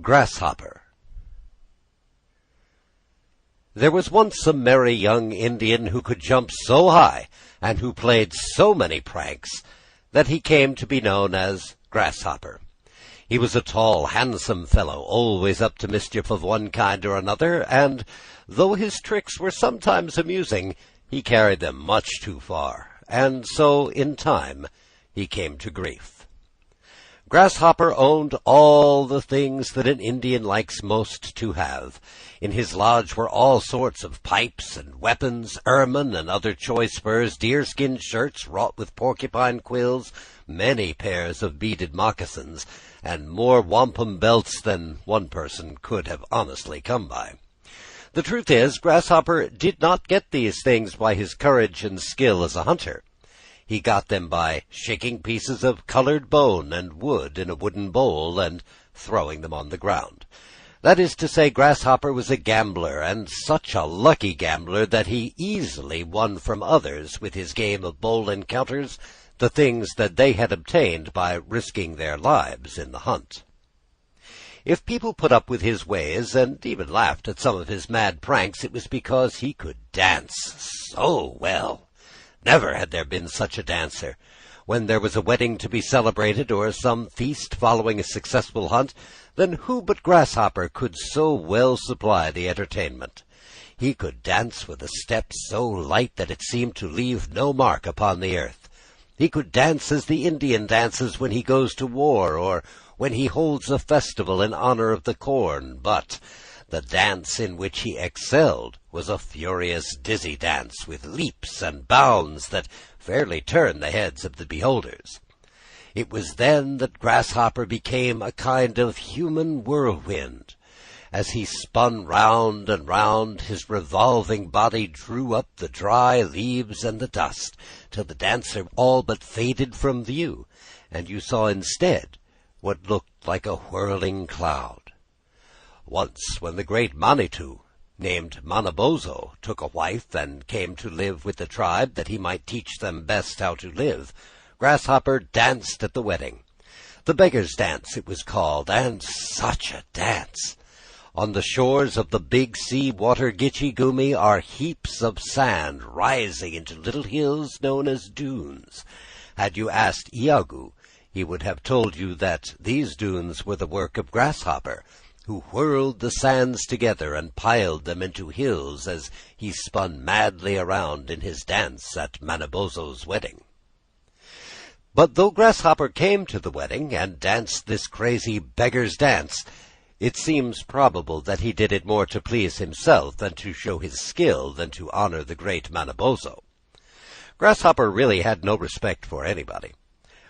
Grasshopper. There was once a merry young Indian who could jump so high and who played so many pranks that he came to be known as Grasshopper. He was a tall, handsome fellow, always up to mischief of one kind or another, and though his tricks were sometimes amusing, he carried them much too far, and so, in time, he came to grief. Grasshopper owned all the things that an Indian likes most to have. In his lodge were all sorts of pipes and weapons, ermine and other choice furs, deerskin shirts wrought with porcupine quills, many pairs of beaded moccasins, and more wampum belts than one person could have honestly come by. The truth is, Grasshopper did not get these things by his courage and skill as a hunter. He got them by shaking pieces of colored bone and wood in a wooden bowl and throwing them on the ground. That is to say, Grasshopper was a gambler, and such a lucky gambler that he easily won from others with his game of bowl encounters the things that they had obtained by risking their lives in the hunt. If people put up with his ways and even laughed at some of his mad pranks, it was because he could dance so well. Never had there been such a dancer. When there was a wedding to be celebrated or some feast following a successful hunt, then who but Grasshopper could so well supply the entertainment? He could dance with a step so light that it seemed to leave no mark upon the earth. He could dance as the Indian dances when he goes to war or when he holds a festival in honor of the corn, but the dance in which he excelled was a furious, dizzy dance with leaps and bounds that fairly turned the heads of the beholders. It was then that Grasshopper became a kind of human whirlwind. As he spun round and round, his revolving body drew up the dry leaves and the dust, till the dancer all but faded from view, and you saw instead what looked like a whirling cloud. Once, when the great Manitou, named Manabozho, took a wife and came to live with the tribe that he might teach them best how to live, Grasshopper danced at the wedding. The beggar's dance it was called, and such a dance! On the shores of the big sea water Gitche-Gumee are heaps of sand rising into little hills known as dunes. Had you asked Iago, he would have told you that these dunes were the work of Grasshopper, who whirled the sands together and piled them into hills as he spun madly around in his dance at Manabozho's wedding. But though Grasshopper came to the wedding and danced this crazy beggar's dance, it seems probable that he did it more to please himself and to show his skill than to honor the great Manabozho. Grasshopper really had no respect for anybody.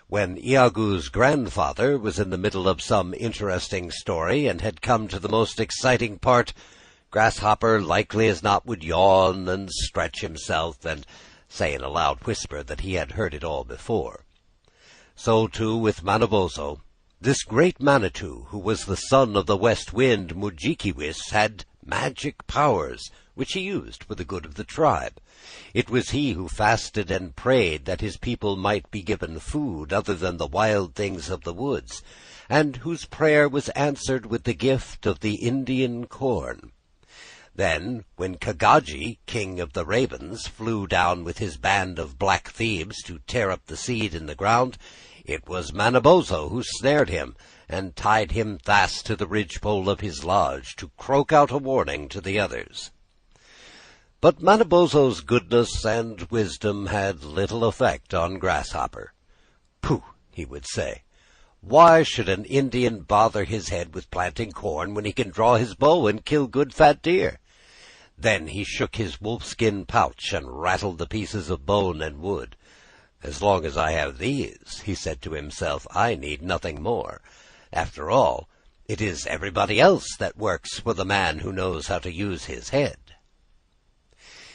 When Iago's grandfather was in the middle of some interesting story and had come to the most exciting part, Grasshopper likely as not would yawn and stretch himself and say in a loud whisper that he had heard it all before. So, too, with Manabozho. This great Manitou, who was the son of the west wind Mudjekeewis, had magic powers, which he used for the good of the tribe. It was he who fasted and prayed that his people might be given food other than the wild things of the woods, and whose prayer was answered with the gift of the Indian corn. Then, when Kagaji, king of the ravens, flew down with his band of black thieves to tear up the seed in the ground, it was Manabozho who snared him and tied him fast to the ridgepole of his lodge to croak out a warning to the others. But Manabozho's goodness and wisdom had little effect on Grasshopper. "Pooh," he would say, "why should an Indian bother his head with planting corn when he can draw his bow and kill good fat deer?" Then he shook his wolfskin pouch and rattled the pieces of bone and wood. "As long as I have these," he said to himself, "I need nothing more. After all, it is everybody else that works for the man who knows how to use his head."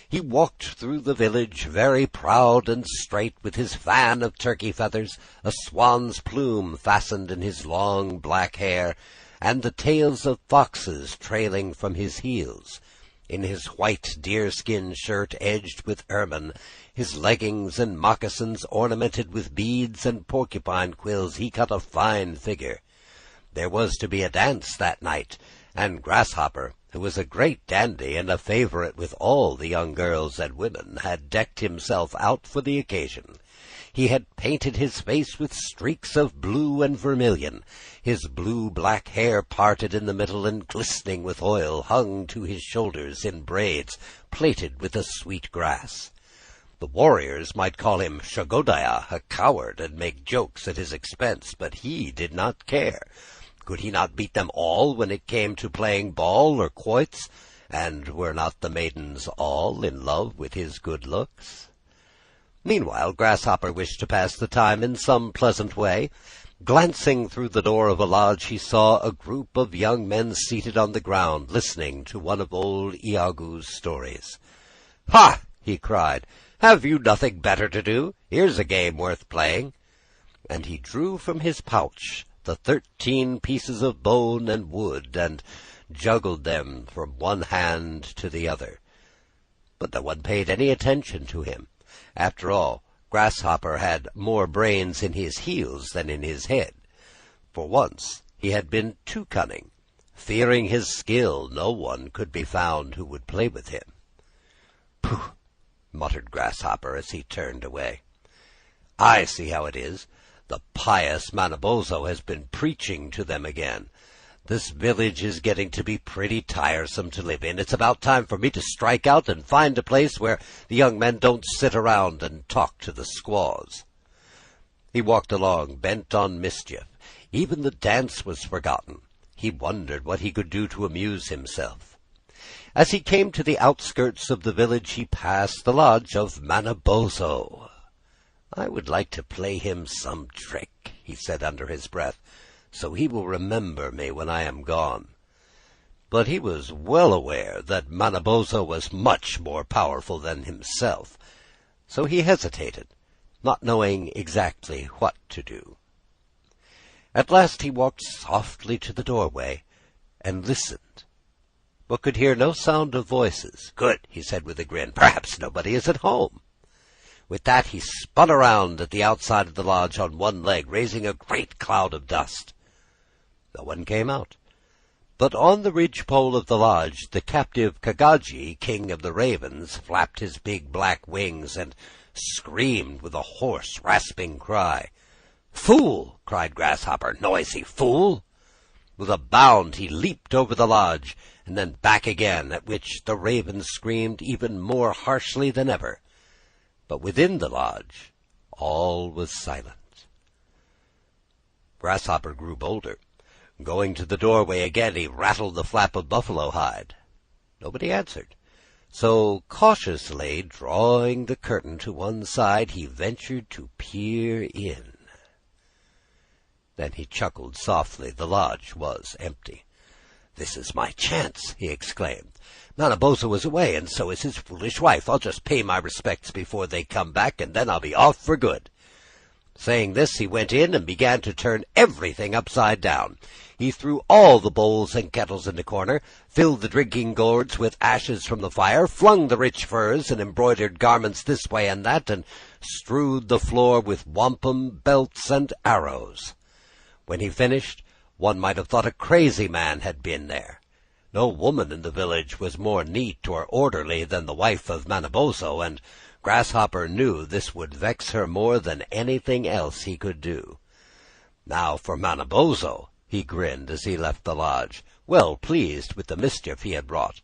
He walked through the village very proud and straight, with his fan of turkey feathers, a swan's plume fastened in his long black hair, and the tails of foxes trailing from his heels. In his white deerskin shirt edged with ermine, his leggings and moccasins ornamented with beads and porcupine quills, he cut a fine figure. There was to be a dance that night, and Grasshopper, who was a great dandy and a favorite with all the young girls and women, had decked himself out for the occasion. He had painted his face with streaks of blue and vermilion. His blue-black hair, parted in the middle and glistening with oil, hung to his shoulders in braids plaited with a sweet grass. The warriors might call him Shagodaya, a coward, and make jokes at his expense, but he did not care. Could he not beat them all when it came to playing ball or quoits? And were not the maidens all in love with his good looks? Meanwhile, Grasshopper wished to pass the time in some pleasant way. Glancing through the door of a lodge, he saw a group of young men seated on the ground, listening to one of old Iago's stories. "Ha!" he cried. "Have you nothing better to do? Here's a game worth playing." And he drew from his pouch the 13 pieces of bone and wood, and juggled them from one hand to the other. But no one paid any attention to him. After all, Grasshopper had more brains in his heels than in his head. For once he had been too cunning. Fearing his skill, no one could be found who would play with him. "Pooh!" muttered Grasshopper as he turned away. "I see how it is. The pious Manabozho has been preaching to them again. This village is getting to be pretty tiresome to live in. It's about time for me to strike out and find a place where the young men don't sit around and talk to the squaws." He walked along, bent on mischief. Even the dance was forgotten. He wondered what he could do to amuse himself. As he came to the outskirts of the village, he passed the lodge of Manabozho. "I would like to play him some trick," he said under his breath, "so he will remember me when I am gone." But he was well aware that Manabozho was much more powerful than himself, so he hesitated, not knowing exactly what to do. At last he walked softly to the doorway and listened, but could hear no sound of voices. "Good," he said with a grin. "Perhaps nobody is at home." With that he spun around at the outside of the lodge on one leg, raising a great cloud of dust. No one came out. But on the ridgepole of the lodge, the captive Kagaji, king of the ravens, flapped his big black wings and screamed with a hoarse, rasping cry. "Fool!" cried Grasshopper. "Noisy fool!" With a bound he leaped over the lodge, and then back again, at which the ravens screamed even more harshly than ever. But within the lodge all was silent. Grasshopper grew bolder. Going to the doorway again, he rattled the flap of buffalo hide. Nobody answered. So, cautiously drawing the curtain to one side, he ventured to peer in. Then he chuckled softly. The lodge was empty. "This is my chance," he exclaimed. "Manabozho is away, and so is his foolish wife. I'll just pay my respects before they come back, and then I'll be off for good." Saying this, he went in and began to turn everything upside down. He threw all the bowls and kettles in the corner, filled the drinking gourds with ashes from the fire, flung the rich furs and embroidered garments this way and that, and strewed the floor with wampum, belts, and arrows. When he finished, one might have thought a crazy man had been there. No woman in the village was more neat or orderly than the wife of Manabozho, and Grasshopper knew this would vex her more than anything else he could do. Now for Manabozho, he grinned as he left the lodge, well pleased with the mischief he had wrought.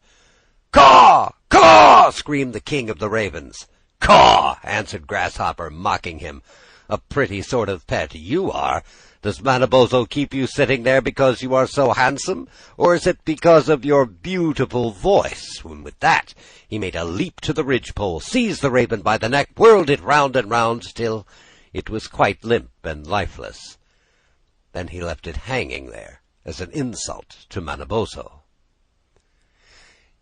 "Caw! Caw!" screamed the king of the ravens. "Caw!" answered Grasshopper, mocking him. "A pretty sort of pet you are. Does Manabozho keep you sitting there because you are so handsome, or is it because of your beautiful voice?" And with that he made a leap to the ridgepole, seized the raven by the neck, whirled it round and round till it was quite limp and lifeless. Then he left it hanging there as an insult to Manabozho.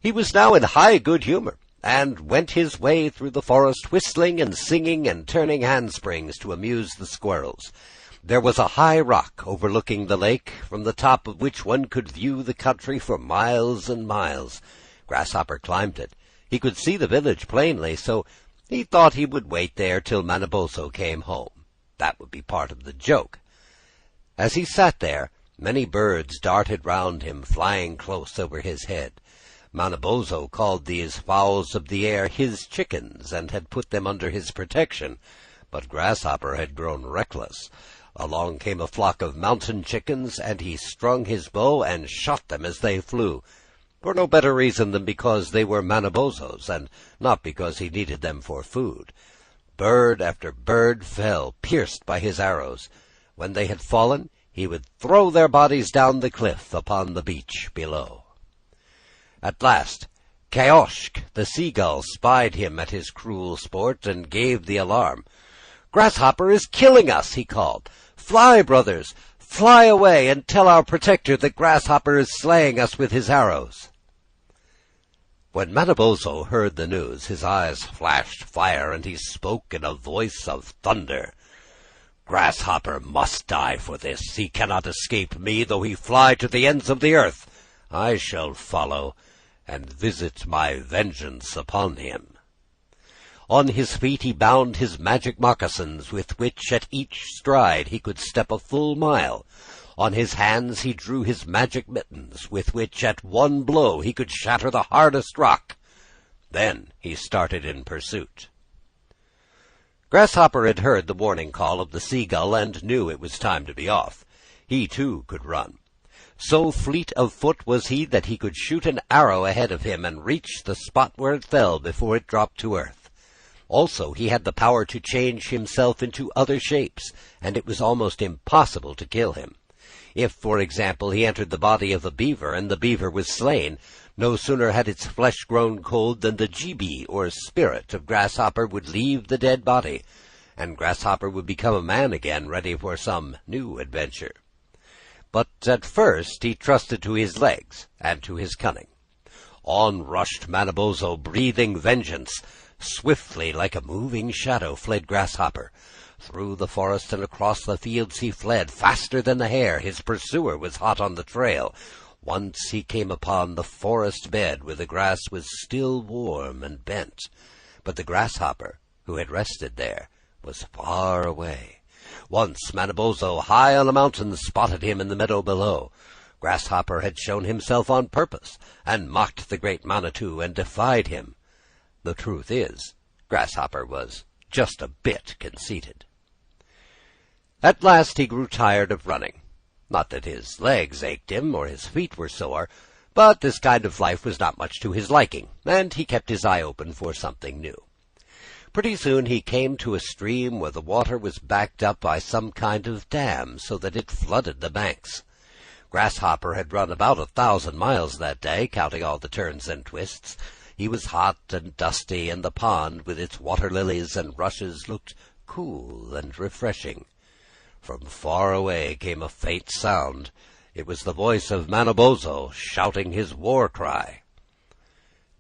He was now in high good humor, and went his way through the forest, whistling and singing and turning handsprings to amuse the squirrels. There was a high rock overlooking the lake, from the top of which one could view the country for miles and miles. Grasshopper climbed it. He could see the village plainly, so he thought he would wait there till Manabozho came home. That would be part of the joke. As he sat there, Many birds darted round him, flying close over his head. Manabozho called these fowls of the air his chickens, and had put them under his protection. But Grasshopper had grown reckless. Along came a flock of mountain chickens, and he strung his bow and shot them as they flew, for no better reason than because they were Manabozho's, and not because he needed them for food. Bird after bird fell, pierced by his arrows. When they had fallen, he would throw their bodies down the cliff upon the beach below. At last, Kaoshk, the seagull, spied him at his cruel sport, and gave the alarm. "Grasshopper is killing us," he called. "Fly, brothers, fly away, and tell our protector that Grasshopper is slaying us with his arrows." When Manabozho heard the news, his eyes flashed fire, and he spoke in a voice of thunder. "Grasshopper must die for this. He cannot escape me, though he fly to the ends of the earth. I shall follow, and visit my vengeance upon him." On his feet he bound his magic moccasins, with which at each stride he could step a full mile. On his hands he drew his magic mittens, with which at one blow he could shatter the hardest rock. Then he started in pursuit. Grasshopper had heard the warning call of the seagull, and knew it was time to be off. He, too, could run. So fleet of foot was he that he could shoot an arrow ahead of him and reach the spot where it fell before it dropped to earth. Also, he had the power to change himself into other shapes, and it was almost impossible to kill him. If, for example, he entered the body of a beaver, and the beaver was slain, no sooner had its flesh grown cold than the jibi, or spirit, of Grasshopper would leave the dead body, and Grasshopper would become a man again, ready for some new adventure. But at first he trusted to his legs and to his cunning. On rushed Manabozho, breathing vengeance. Swiftly, like a moving shadow, fled Grasshopper. Through the forest and across the fields he fled, faster than the hare. His pursuer was hot on the trail. Once he came upon the forest bed, where the grass was still warm and bent. But the Grasshopper, who had rested there, was far away. Once Manabozho, high on a mountain, spotted him in the meadow below. Grasshopper had shown himself on purpose, and mocked the great Manitou, and defied him. The truth is, Grasshopper was just a bit conceited. At last he grew tired of running. Not that his legs ached him, or his feet were sore, but this kind of life was not much to his liking, and he kept his eye open for something new. Pretty soon he came to a stream where the water was backed up by some kind of dam, so that it flooded the banks. Grasshopper had run about 1,000 miles that day, counting all the turns and twists. He was hot and dusty, and the pond, with its water lilies and rushes, looked cool and refreshing. From far away came a faint sound. It was the voice of Manabozho, shouting his war cry.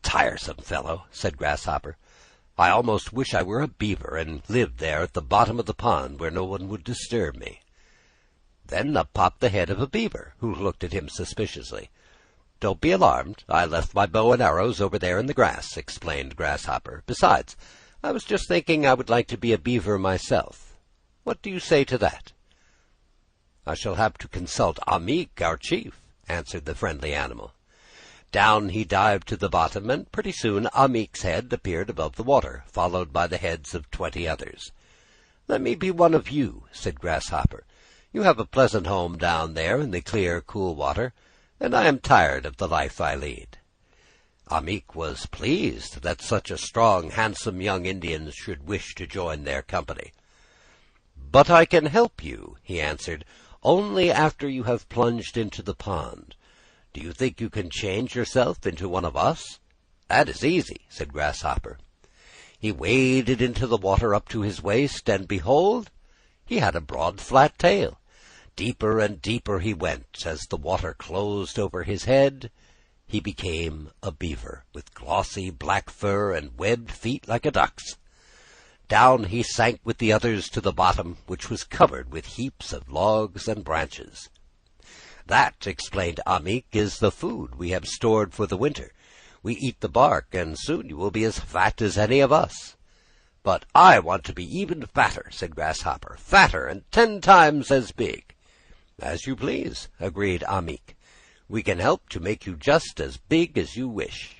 "Tiresome fellow," said Grasshopper. "I almost wish I were a beaver, and lived there at the bottom of the pond, where no one would disturb me." Then up popped the head of a beaver, who looked at him suspiciously. "Don't be alarmed. I left my bow and arrows over there in the grass," explained Grasshopper. "Besides, I was just thinking I would like to be a beaver myself. What do you say to that?" "I shall have to consult Amik, our chief," answered the friendly animal. Down he dived to the bottom, and pretty soon Amik's head appeared above the water, followed by the heads of 20 others. "Let me be one of you," said Grasshopper. "You have a pleasant home down there in the clear, cool water, and I am tired of the life I lead." Amik was pleased that such a strong, handsome young Indian should wish to join their company. "But I can help you," he answered, "only after you have plunged into the pond. Do you think you can change yourself into one of us?" "That is easy," said Grasshopper. He waded into the water up to his waist, and behold, he had a broad, flat tail. Deeper and deeper he went. As the water closed over his head, he became a beaver, with glossy black fur and webbed feet like a duck's. Down he sank with the others to the bottom, which was covered with heaps of logs and branches. "That," explained Amik, "is the food we have stored for the winter. We eat the bark, and soon you will be as fat as any of us." "But I want to be even fatter," said Grasshopper. "Fatter and 10 times as big." "As you please," agreed Ahmeek. "We can help to make you just as big as you wish."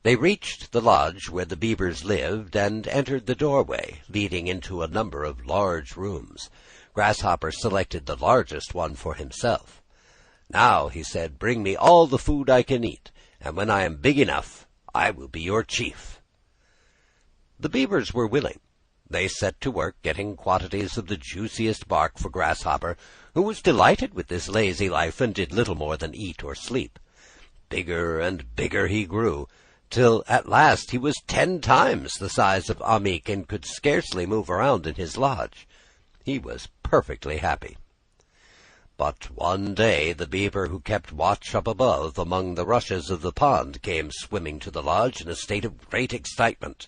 They reached the lodge where the beavers lived, and entered the doorway, leading into a number of large rooms. Grasshopper selected the largest one for himself. "Now," he said, "bring me all the food I can eat, and when I am big enough, I will be your chief." The beavers were willing. They set to work getting quantities of the juiciest bark for Grasshopper, who was delighted with this lazy life and did little more than eat or sleep. Bigger and bigger he grew, till at last he was 10 times the size of Ahmeek and could scarcely move around in his lodge. He was perfectly happy. But one day the beaver who kept watch up above among the rushes of the pond came swimming to the lodge in a state of great excitement.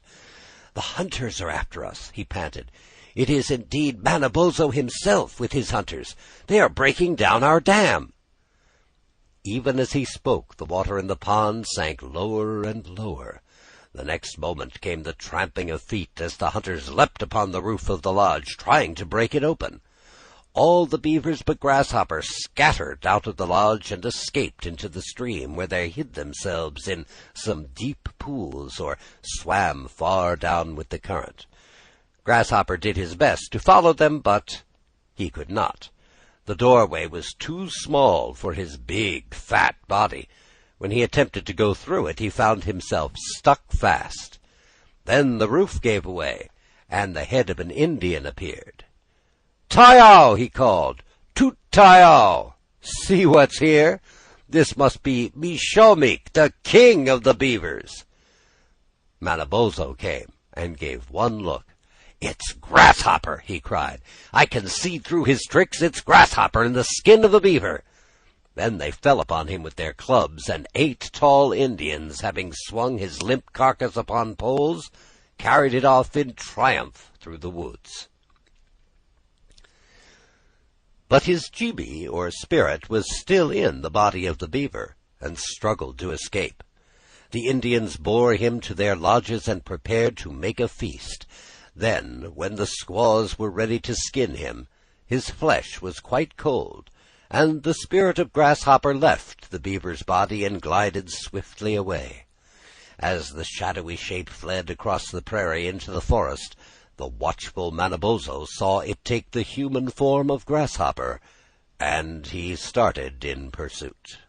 "The hunters are after us," he panted. "It is indeed Manabozho himself with his hunters. They are breaking down our dam." Even as he spoke, the water in the pond sank lower and lower. The next moment came the tramping of feet as the hunters leapt upon the roof of the lodge, trying to break it open. All the beavers but Grasshopper scattered out of the lodge and escaped into the stream, where they hid themselves in some deep pools or swam far down with the current. Grasshopper did his best to follow them, but he could not. The doorway was too small for his big, fat body. When he attempted to go through it, he found himself stuck fast. Then the roof gave way, and the head of an Indian appeared. "Tayo!" he called. "Toot Tayo! See what's here? This must be Mishomeek, the king of the beavers." Manabozho came and gave one look. "It's Grasshopper!" he cried. "I can see through his tricks. It's Grasshopper in the skin of a beaver." Then they fell upon him with their clubs, and 8 tall Indians, having swung his limp carcass upon poles, carried it off in triumph through the woods. But his jibi, or spirit, was still in the body of the beaver, and struggled to escape. The Indians bore him to their lodges and prepared to make a feast. Then, when the squaws were ready to skin him, his flesh was quite cold, and the spirit of Grasshopper left the beaver's body and glided swiftly away. As the shadowy shape fled across the prairie into the forest, the watchful Manabozho saw it take the human form of Grasshopper, and he started in pursuit.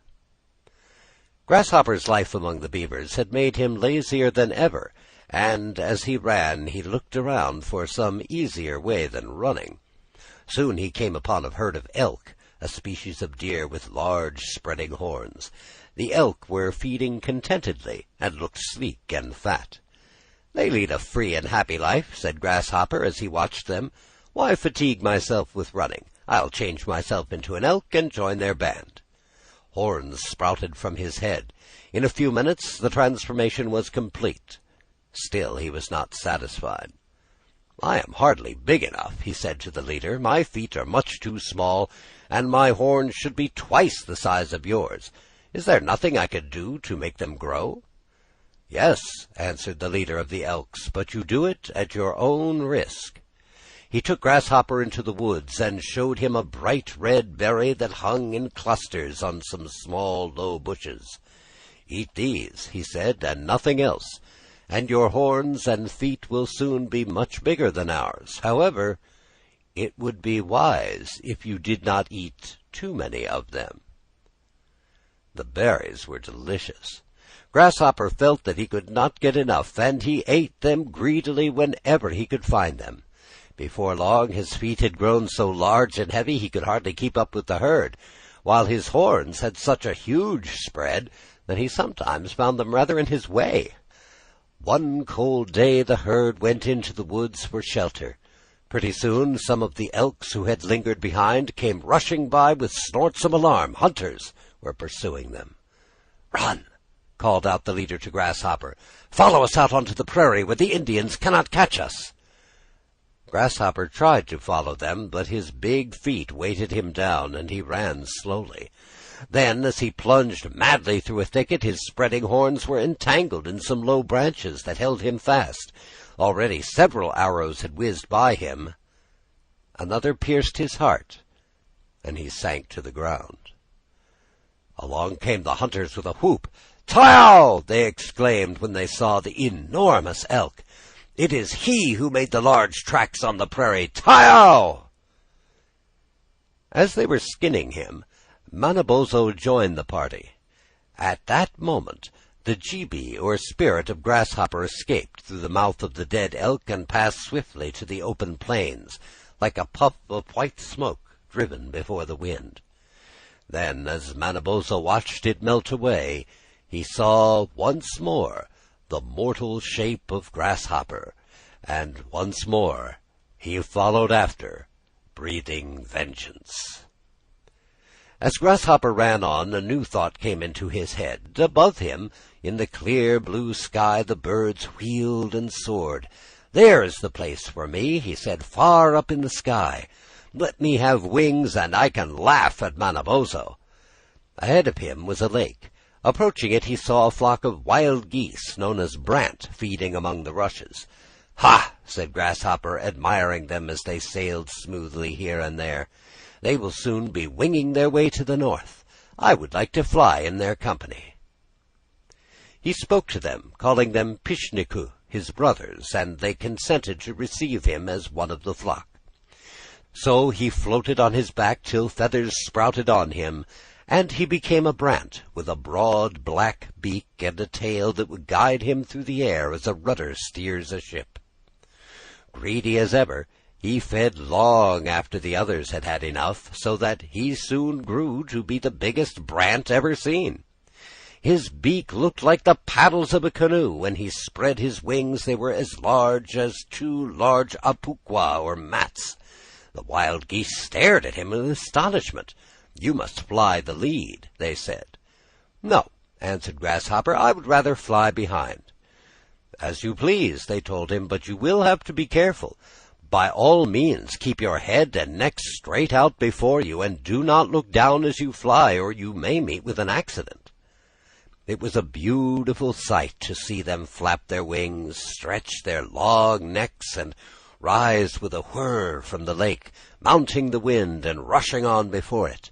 Grasshopper's life among the beavers had made him lazier than ever, and as he ran he looked around for some easier way than running. Soon he came upon a herd of elk, a species of deer with large spreading horns. The elk were feeding contentedly, and looked sleek and fat. "They lead a free and happy life," said Grasshopper as he watched them. "Why fatigue myself with running? I'll change myself into an elk and join their band." Horns sprouted from his head. In a few minutes the transformation was complete. Still he was not satisfied. "I am hardly big enough," he said to the leader. "My feet are much too small, and my horns should be twice the size of yours. Is there nothing I could do to make them grow?" "Yes," answered the leader of the elks, "but you do it at your own risk." He took Grasshopper into the woods and showed him a bright red berry that hung in clusters on some small, low bushes. "Eat these," he said, "and nothing else, and your horns and feet will soon be much bigger than ours. However, it would be wise if you did not eat too many of them." The berries were delicious. Grasshopper felt that he could not get enough, and he ate them greedily whenever he could find them. Before long his feet had grown so large and heavy he could hardly keep up with the herd, while his horns had such a huge spread that he sometimes found them rather in his way. One cold day the herd went into the woods for shelter. Pretty soon some of the elks who had lingered behind came rushing by with snorts of alarm. Hunters were pursuing them. "Run!" called out the leader to Grasshopper. "Follow us out onto the prairie where the Indians cannot catch us." Grasshopper tried to follow them, but his big feet weighted him down, and he ran slowly. Then, as he plunged madly through a thicket, his spreading horns were entangled in some low branches that held him fast. Already several arrows had whizzed by him. Another pierced his heart, and he sank to the ground. Along came the hunters with a whoop. "Tao!" they exclaimed when they saw the enormous elk. "It is he who made the large tracks on the prairie. Tao!" As they were skinning him, Manabozho joined the party. At that moment, the jibi, or spirit of Grasshopper, escaped through the mouth of the dead elk and passed swiftly to the open plains, like a puff of white smoke driven before the wind. Then, as Manabozho watched it melt away, he saw once more the mortal shape of Grasshopper, and once more he followed after, breathing vengeance. As Grasshopper ran on, a new thought came into his head. Above him, in the clear blue sky, the birds wheeled and soared. "There is the place for me," he said, "far up in the sky. Let me have wings, and I can laugh at Manabozho." Ahead of him was a lake. Approaching it, he saw a flock of wild geese, known as brant, feeding among the rushes. "Ha!" said Grasshopper, admiring them as they sailed smoothly here and there. "They will soon be winging their way to the north. I would like to fly in their company." He spoke to them, calling them Pishniku, his brothers, and they consented to receive him as one of the flock. So he floated on his back till feathers sprouted on him, and he became a brant, with a broad black beak and a tail that would guide him through the air as a rudder steers a ship. Greedy as ever, he fed long after the others had had enough, so that he soon grew to be the biggest brant ever seen. His beak looked like the paddles of a canoe. When he spread his wings, they were as large as two large apukwa, or mats. The wild geese stared at him in astonishment. "You must fly the lead," they said. "No," answered Grasshopper, "I would rather fly behind." "As you please," they told him, "but you will have to be careful. By all means keep your head and neck straight out before you, and do not look down as you fly, or you may meet with an accident." It was a beautiful sight to see them flap their wings, stretch their long necks, and rise with a whir from the lake, mounting the wind and rushing on before it.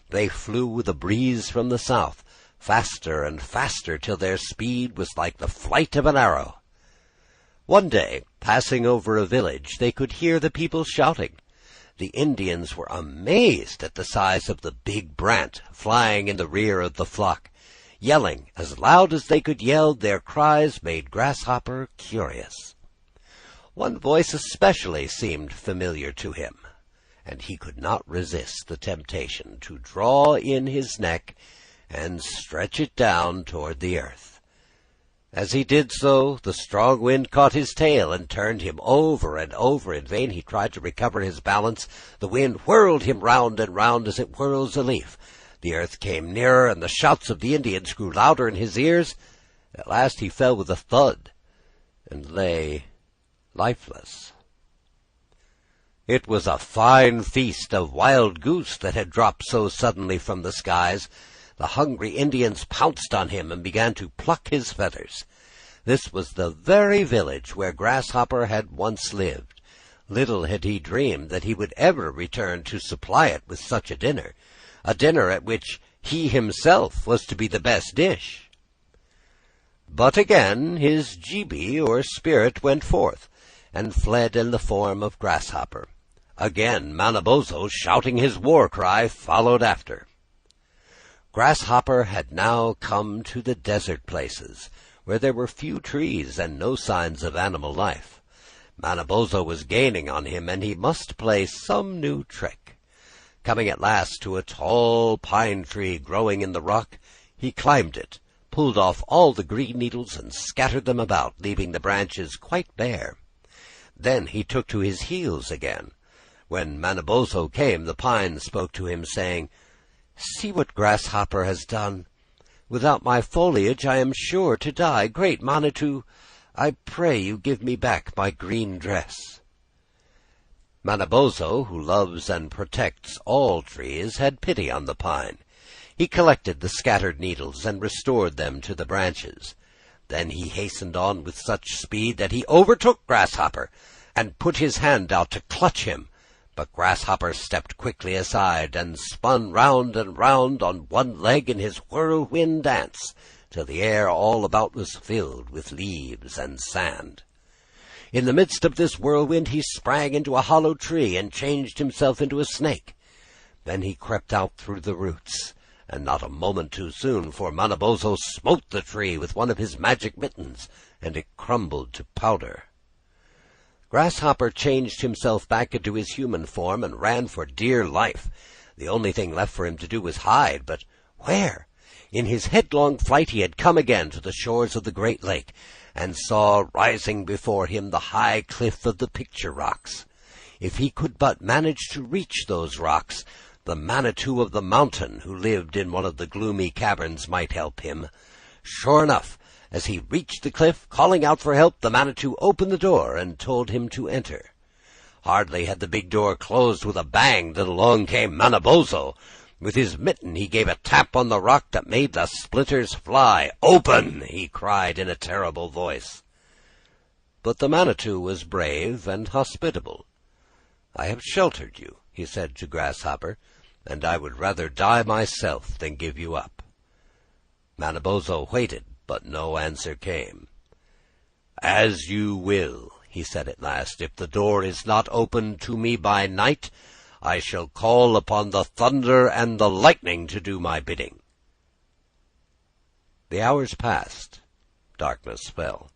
They flew with a breeze from the south, faster and faster, till their speed was like the flight of an arrow. One day, passing over a village, they could hear the people shouting. The Indians were amazed at the size of the big brant flying in the rear of the flock. Yelling as loud as they could yell, their cries made Grasshopper curious. One voice especially seemed familiar to him, and he could not resist the temptation to draw in his neck and stretch it down toward the earth. As he did so, the strong wind caught his tail and turned him over and over. In vain he tried to recover his balance. The wind whirled him round and round as it whirls a leaf. The earth came nearer, and the shouts of the Indians grew louder in his ears. At last he fell with a thud and lay lifeless. It was a fine feast of wild goose that had dropped so suddenly from the skies. The hungry Indians pounced on him and began to pluck his feathers. This was the very village where Grasshopper had once lived. Little had he dreamed that he would ever return to supply it with such a dinner at which he himself was to be the best dish. But again his jibi, or spirit, went forth, and fled in the form of Grasshopper. Again Manabozho, shouting his war cry, followed after. Grasshopper had now come to the desert places, where there were few trees and no signs of animal life. Manabozho was gaining on him, and he must play some new trick. Coming at last to a tall pine tree growing in the rock, he climbed it, pulled off all the green needles, and scattered them about, leaving the branches quite bare. Then he took to his heels again. When Manabozho came, the pine spoke to him, saying, "See what Grasshopper has done. Without my foliage I am sure to die. Great Manitou, I pray you give me back my green dress." Manabozho, who loves and protects all trees, had pity on the pine. He collected the scattered needles and restored them to the branches. Then he hastened on with such speed that he overtook Grasshopper and put his hand out to clutch him. But Grasshopper stepped quickly aside, and spun round and round on one leg in his whirlwind dance, till the air all about was filled with leaves and sand. In the midst of this whirlwind he sprang into a hollow tree, and changed himself into a snake. Then he crept out through the roots, and not a moment too soon, for Manabozho smote the tree with one of his magic mittens, and it crumbled to powder. Grasshopper changed himself back into his human form, and ran for dear life. The only thing left for him to do was hide, but where? In his headlong flight he had come again to the shores of the great lake, and saw rising before him the high cliff of the picture rocks. If he could but manage to reach those rocks, the Manitou of the mountain, who lived in one of the gloomy caverns, might help him. Sure enough, as he reached the cliff, calling out for help, the Manitou opened the door and told him to enter. Hardly had the big door closed with a bang that along came Manabozho. With his mitten he gave a tap on the rock that made the splinters fly. "Open!" he cried in a terrible voice. But the Manitou was brave and hospitable. "I have sheltered you," he said to Grasshopper, "and I would rather die myself than give you up." Manabozho waited, but no answer came. "As you will," he said at last. "If the door is not opened to me by night, I shall call upon the thunder and the lightning to do my bidding." The hours passed. Darkness fell.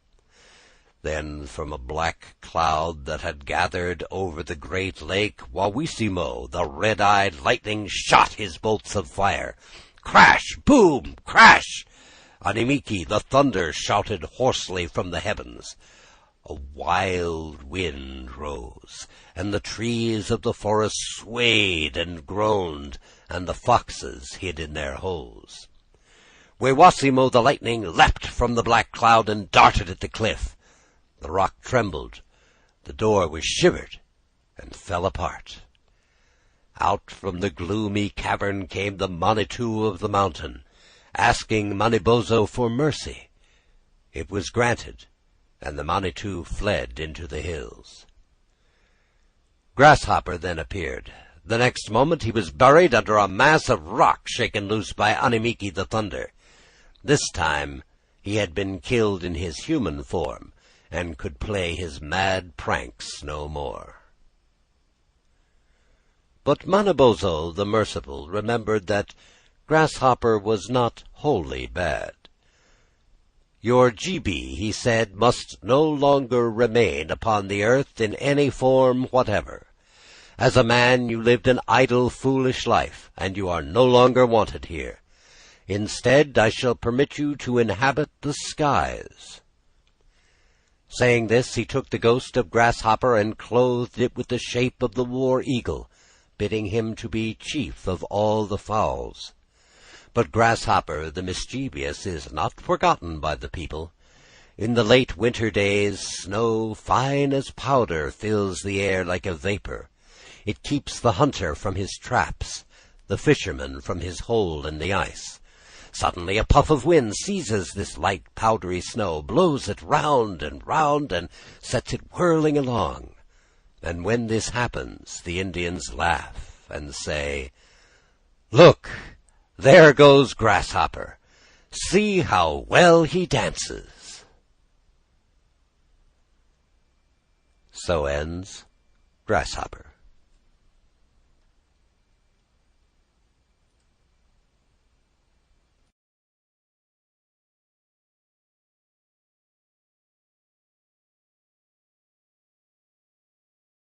Then from a black cloud that had gathered over the great lake, Wawissimo, the red-eyed lightning, shot his bolts of fire. Crash! Boom! Crash! Animiiki, the thunder, shouted hoarsely from the heavens. A wild wind rose, and the trees of the forest swayed and groaned, and the foxes hid in their holes. Wawissimo, the lightning, leapt from the black cloud and darted at the cliff. The rock trembled, the door was shivered, and fell apart. Out from the gloomy cavern came the Manitou of the mountain, asking Manabozho for mercy. It was granted, and the Manitou fled into the hills. Grasshopper then appeared. The next moment he was buried under a mass of rock shaken loose by Animiiki the thunder. This time he had been killed in his human form, and could play his mad pranks no more. But Manabozho the merciful remembered that Grasshopper was not wholly bad. "Your Jibi," he said, "must no longer remain upon the earth in any form whatever. As a man you lived an idle, foolish life, and you are no longer wanted here. Instead, I shall permit you to inhabit the skies." Saying this, he took the ghost of Grasshopper and clothed it with the shape of the war eagle, bidding him to be chief of all the fowls. But Grasshopper the mischievous is not forgotten by the people. In the late winter days, snow fine as powder fills the air like a vapor. It keeps the hunter from his traps, the fisherman from his hole in the ice. Suddenly a puff of wind seizes this light powdery snow, blows it round and round, and sets it whirling along. And when this happens, the Indians laugh and say, "Look, there goes Grasshopper. See how well he dances." So ends Grasshopper.